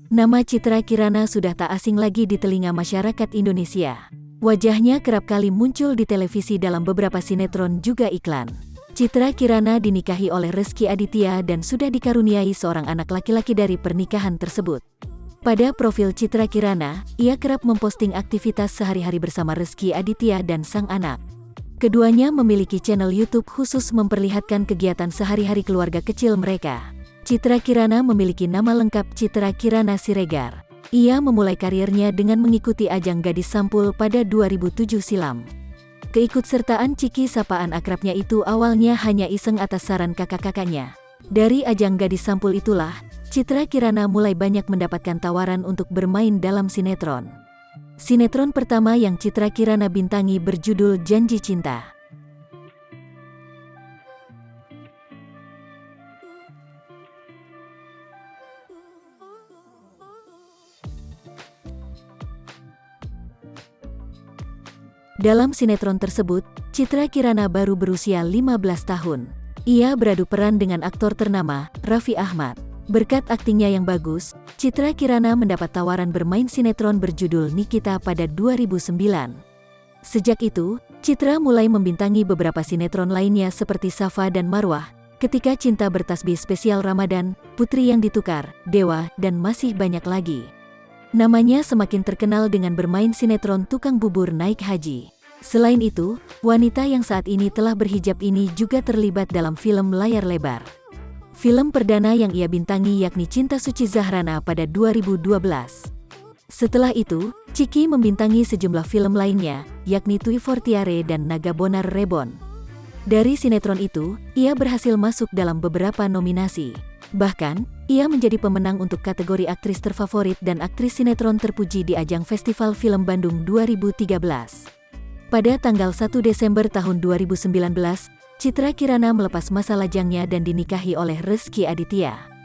Nama Citra Kirana sudah tak asing lagi di telinga masyarakat Indonesia. Wajahnya kerap kali muncul di televisi dalam beberapa sinetron juga iklan. Citra Kirana dinikahi oleh Rezky Aditya dan sudah dikaruniai seorang anak laki-laki dari pernikahan tersebut. Pada profil Citra Kirana, ia kerap memposting aktivitas sehari-hari bersama Rezky Aditya dan sang anak. Keduanya memiliki channel YouTube khusus memperlihatkan kegiatan sehari-hari keluarga kecil mereka. Citra Kirana memiliki nama lengkap Citra Kirana Siregar. Ia memulai karirnya dengan mengikuti ajang Gadis Sampul pada 2007 silam. Keikutsertaan Ciki sapaan akrabnya itu awalnya hanya iseng atas saran kakak-kakaknya. Dari ajang Gadis Sampul itulah, Citra Kirana mulai banyak mendapatkan tawaran untuk bermain dalam sinetron. Sinetron pertama yang Citra Kirana bintangi berjudul Janji Cinta. Dalam sinetron tersebut, Citra Kirana baru berusia 15 tahun. Ia beradu peran dengan aktor ternama, Raffi Ahmad. Berkat aktingnya yang bagus, Citra Kirana mendapat tawaran bermain sinetron berjudul Nikita pada 2009. Sejak itu, Citra mulai membintangi beberapa sinetron lainnya seperti Safa dan Marwah, Ketika Cinta Bertasbih Spesial Ramadan, Putri yang Ditukar, Dewa, dan masih banyak lagi. Namanya semakin terkenal dengan bermain sinetron Tukang Bubur Naik Haji. Selain itu, wanita yang saat ini telah berhijab ini juga terlibat dalam film layar lebar. Film perdana yang ia bintangi yakni Cinta Suci Zahrana pada 2012. Setelah itu, Ciki membintangi sejumlah film lainnya, yakni Tui Fortiare dan Naga Bonar Reborn. Dari sinetron itu, ia berhasil masuk dalam beberapa nominasi. Bahkan, ia menjadi pemenang untuk kategori aktris terfavorit dan aktris sinetron terpuji di ajang Festival Film Bandung 2013. Pada tanggal 1 Desember tahun 2019, Citra Kirana melepas masa lajangnya dan dinikahi oleh Rezky Aditya.